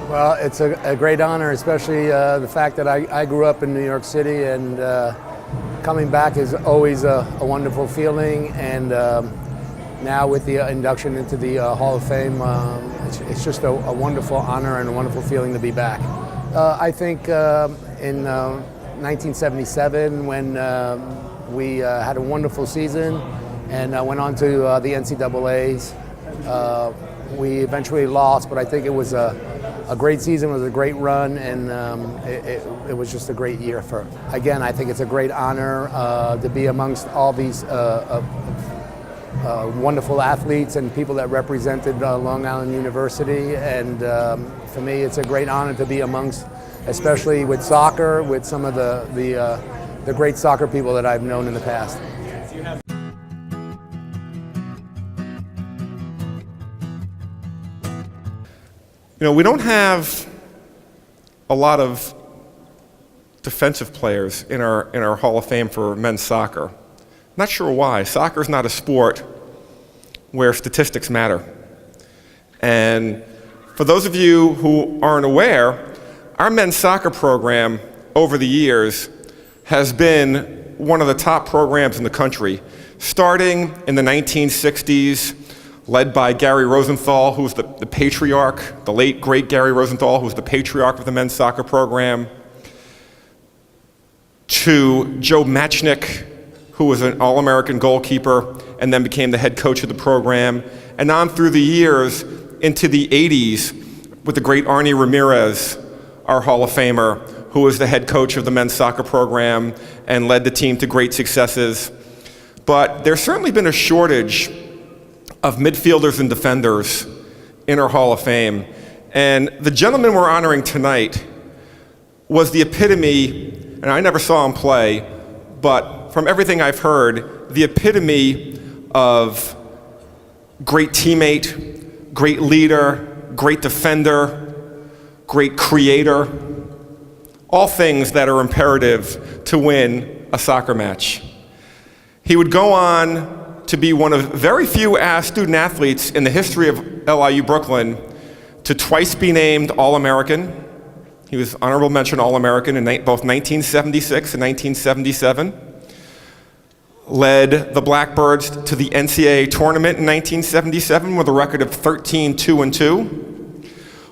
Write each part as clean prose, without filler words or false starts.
Well, it's a great honor, especially the fact that I grew up in New York City, and coming back is always a wonderful feeling. And now with the induction into the Hall of Fame, it's just a wonderful honor and a wonderful feeling to be back. I think in 1977, when we had a wonderful season and went on to the NCAAs, we eventually lost, but I think it was a great season, it was a great run, and it was just a great year for. Again, I think it's a great honor to be amongst all these wonderful athletes and people that represented Long Island University, and for me, it's a great honor to be amongst, especially with soccer, with some of the great soccer people that I've known in the past. You know, we don't have a lot of defensive players in our Hall of Fame for men's soccer. Not sure why. Soccer is not a sport where statistics matter. And for those of you who aren't aware, our men's soccer program over the years has been one of the top programs in the country, starting in the 1960s, led by Gary Rosenthal, who was the patriarch, the late, great Gary Rosenthal, who was the patriarch of the men's soccer program, to Joe Matchnick, who was an All-American goalkeeper and then became the head coach of the program, and on through the years into the 80s with the great Arnie Ramirez, our Hall of Famer, who was the head coach of the men's soccer program and led the team to great successes. But there's certainly been a shortage of midfielders and defenders in our Hall of Fame. And the gentleman we're honoring tonight was the epitome, and I never saw him play, but from everything I've heard, the epitome of great teammate, great leader, great defender, great creator, all things that are imperative to win a soccer match. He would go on to be one of very few student athletes in the history of LIU Brooklyn to twice be named All-American. He was honorable mention All-American in both 1976 and 1977. Led the Blackbirds to the NCAA tournament in 1977 with a record of 13-2-2.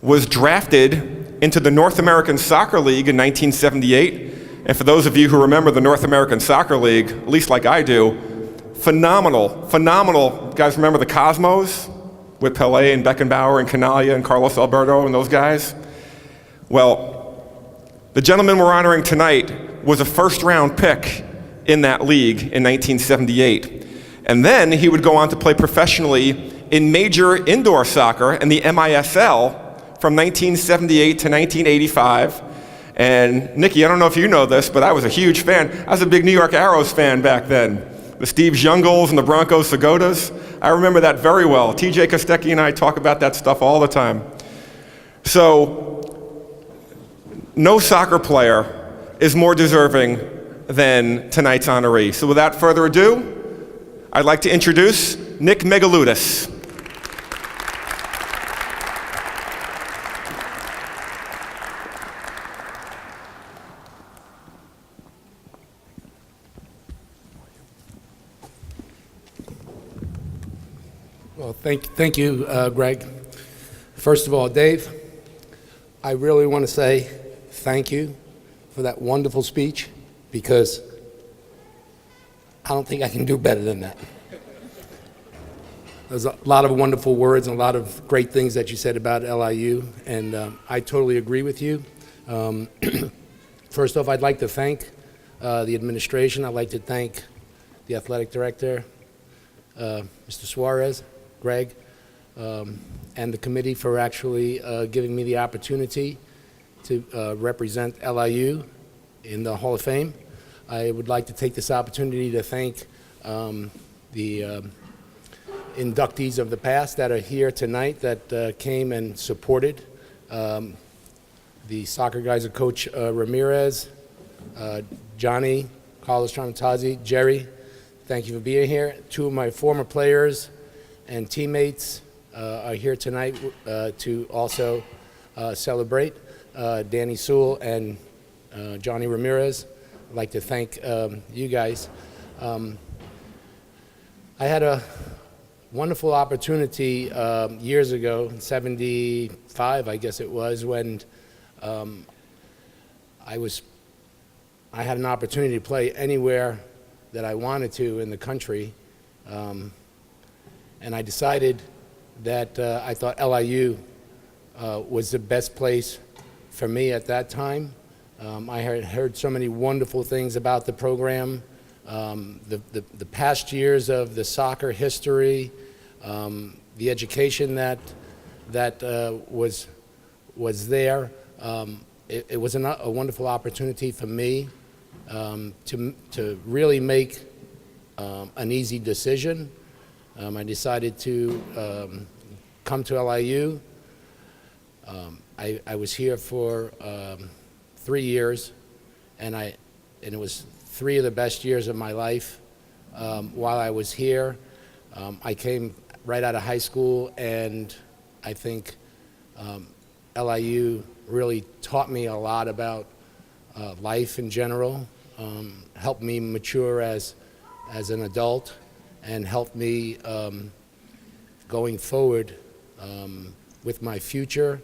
Was drafted into the North American Soccer League in 1978. And for those of you who remember the North American Soccer League, at least like I do, phenomenal. You guys remember the Cosmos with Pelé and Beckenbauer and Canaglia and Carlos Alberto and those guys? Well, the gentleman we're honoring tonight was a first-round pick in that league in 1978. And then he would go on to play professionally in major indoor soccer in the MISL from 1978 to 1985. And Nikki, I don't know if you know this, but I was a huge fan. I was a big New York Arrows fan back then. The Steve Jungels and the Bronco Segodas. I remember that very well. TJ Kostecki and I talk about that stuff all the time. So, no soccer player is more deserving than tonight's honoree. So without further ado, I'd like to introduce Nick Megaloudis. Well, thank you, Greg. First of all, Dave, I really want to say thank you for that wonderful speech, because I don't think I can do better than that. There's a lot of wonderful words and a lot of great things that you said about LIU, and I totally agree with you. First off, I'd like to thank the administration. I'd like to thank the athletic director, Mr. Suarez, Greg, and the committee for actually giving me the opportunity to represent LIU in the Hall of Fame. I would like to take this opportunity to thank the inductees of the past that are here tonight that came and supported. The soccer guys are Coach Ramirez, Johnny, Carlos Tronatazzi, Jerry, thank you for being here. Two of my former players and teammates are here tonight to also celebrate Danny Sewell and Johnny Ramirez. I'd like to thank you guys. I had a wonderful opportunity years ago, in '75, I guess it was, when I had an opportunity to play anywhere that I wanted to in the country, and I decided that I thought LIU was the best place for me at that time. I had heard so many wonderful things about the program, the past years of the soccer history, the education that was there. It was a wonderful opportunity for me to really make an easy decision. I decided to come to LIU. I was here for 3 years, and it was 3 of the best years of my life. While I was here, I came right out of high school, and I think LIU really taught me a lot about life in general, helped me mature as an adult, and helped me going forward with my future.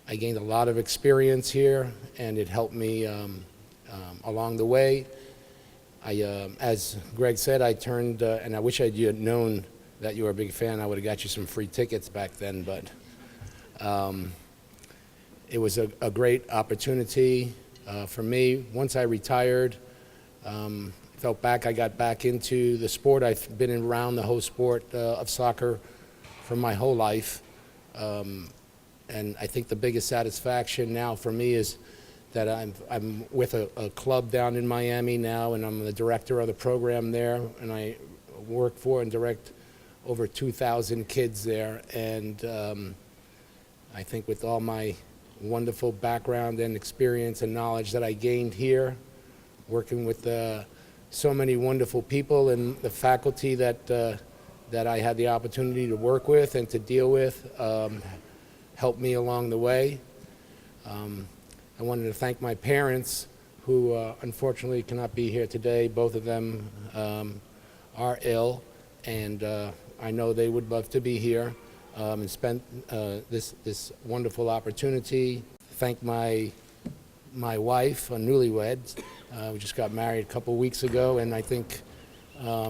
I gained a lot of experience here, and it helped me along the way. As Greg said, I turned, and I wish I'd known that you were a big fan. I would have got you some free tickets back then, but it was a great opportunity for me. Once I retired, felt back, I got back into the sport. I've been around the whole sport of soccer for my whole life. And I think the biggest satisfaction now for me is that I'm with a club down in Miami now, and I'm the director of the program there, and I work for and direct over 2,000 kids there. And I think with all my wonderful background and experience and knowledge that I gained here, working with so many wonderful people and the faculty that I had the opportunity to work with and to deal with, helped me along the way. I wanted to thank my parents, who unfortunately cannot be here today. Both of them are ill, and I know they would love to be here and spend this wonderful opportunity. Thank my wife, a newlywed. We just got married a couple weeks ago, and I think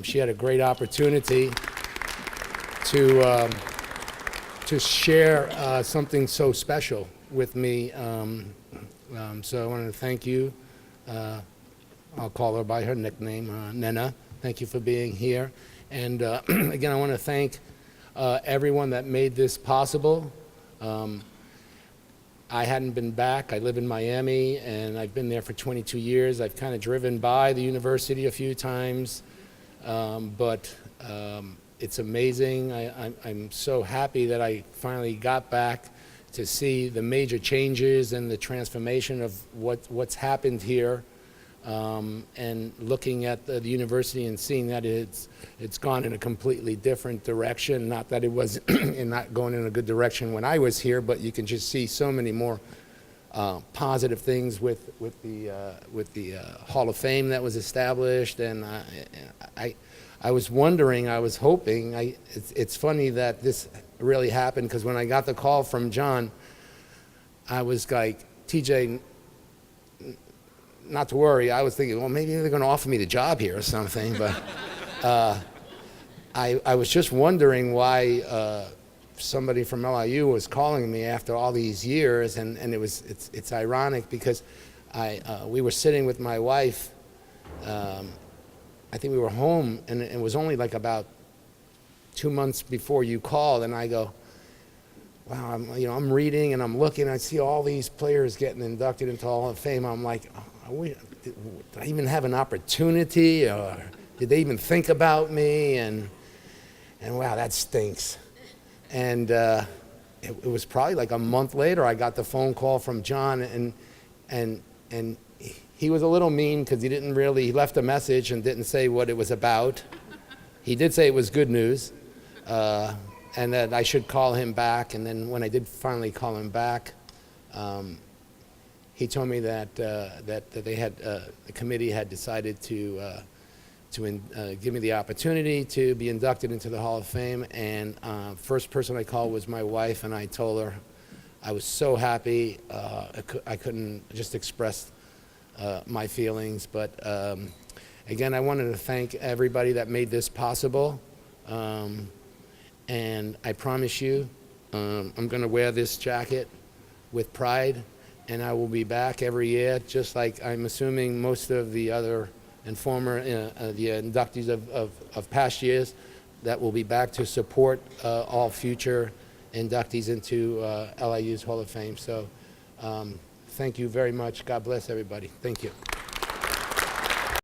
she had a great opportunity to share something so special with me. So I wanted to thank you. I'll call her by her nickname, Nena. Thank you for being here. And again, I want to thank everyone that made this possible. I hadn't been back. I live in Miami, and I've been there for 22 years. I've kind of driven by the university a few times, but it's amazing. I'm so happy that I finally got back to see the major changes and the transformation of what's happened here, and looking at the university and seeing that it's gone in a completely different direction. Not that it was not going in a good direction when I was here, but you can just see so many more positive things with the Hall of Fame that was established. And I was wondering, I was hoping, it's funny that this really happened, because when I got the call from John, I was like, TJ, not to worry. I was thinking, well, maybe they're going to offer me the job here or something. But I was just wondering why somebody from LIU was calling me after all these years, and it's ironic, because we were sitting with my wife. I think we were home, and it was only like about 2 months before you called, and I go, wow, I'm reading and I'm looking, and I see all these players getting inducted into Hall of Fame. I'm like, did I even have an opportunity, or did they even think about me? And wow, that stinks. And it was probably like a month later, I got the phone call from John, and he was a little mean, because he left a message and didn't say what it was about. He did say it was good news, and that I should call him back. And then when I did finally call him back, he told me that the committee had decided to give me the opportunity to be inducted into the Hall of Fame. And first person I called was my wife, and I told her I was so happy. I couldn't just express my feelings. But again, I wanted to thank everybody that made this possible. And I promise you, I'm going to wear this jacket with pride, and I will be back every year, just like I'm assuming most of the other and former the inductees of past years that will be back to support all future inductees into LIU's Hall of Fame. So thank you very much. God bless everybody. Thank you.